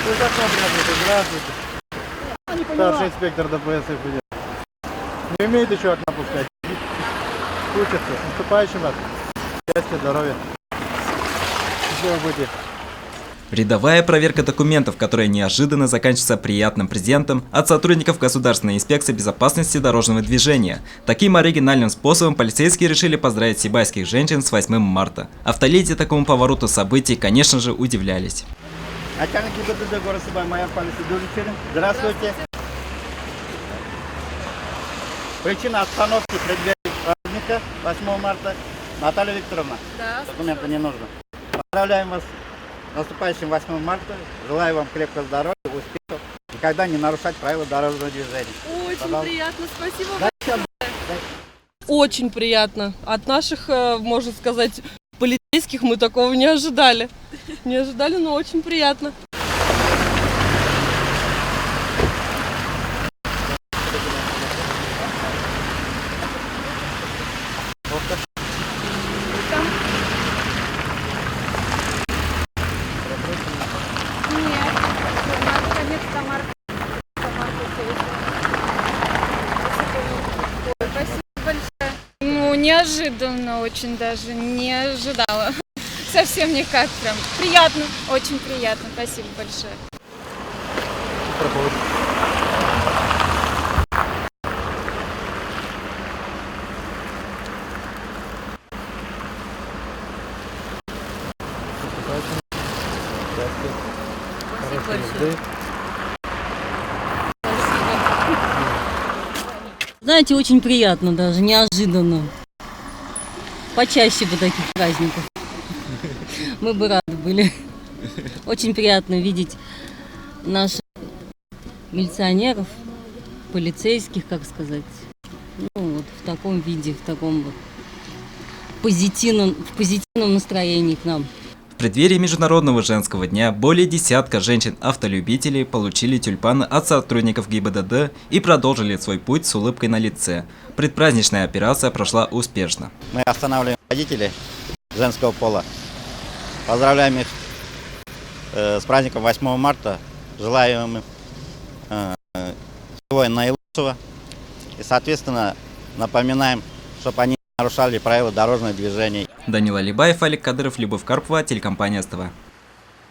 Вы как здравствуйте. Старший инспектор ДПС ФД. Не умеете еще окна пускать? Учатся. С наступающим вас. Счастья, здоровья. Счастливого пути. Рядовая проверка документов, которая неожиданно заканчивается приятным презентом от сотрудников Государственной инспекции безопасности дорожного движения. Таким оригинальным способом полицейские решили поздравить сибайских женщин с 8 марта. Автоледи такому повороту событий, конечно же, удивлялись. Начальник ГИБДД города Сибай, майор полиции Дуричерин. Здравствуйте. Причина остановки преддверии праздника 8 марта. Наталья Викторовна, Да, документы не нужно. Поздравляем вас с наступающим 8 марта. Желаю вам крепкого здоровья, успехов. Никогда не нарушать правила дорожного движения. очень Пожалуйста. приятно, спасибо. Дальше. Очень приятно. От наших, можно сказать, полицейских мы такого не ожидали. Не ожидали, но очень приятно. Ну, неожиданно очень даже, не ожидала. Совсем никак прям. Приятно, очень приятно. Спасибо большое. Знаете, очень приятно даже, неожиданно. Почаще бы таких праздников. Мы бы рады были. Очень приятно видеть наших милиционеров, полицейских, как сказать, ну, вот в таком виде, в таком вот позитивном настроении к нам. В преддверии Международного женского дня более десятка женщин-автолюбителей получили тюльпаны от сотрудников ГИБДД и продолжили свой путь с улыбкой на лице. Предпраздничная операция прошла успешно. Мы останавливаем водителей женского пола. Поздравляем их с праздником 8 марта. Желаем им всего наилучшего. И, соответственно, напоминаем, чтобы они не нарушали правила дорожного движения. Данил Алибаев, Олег Кадыров, Любовь Карпова, телекомпания СТВ.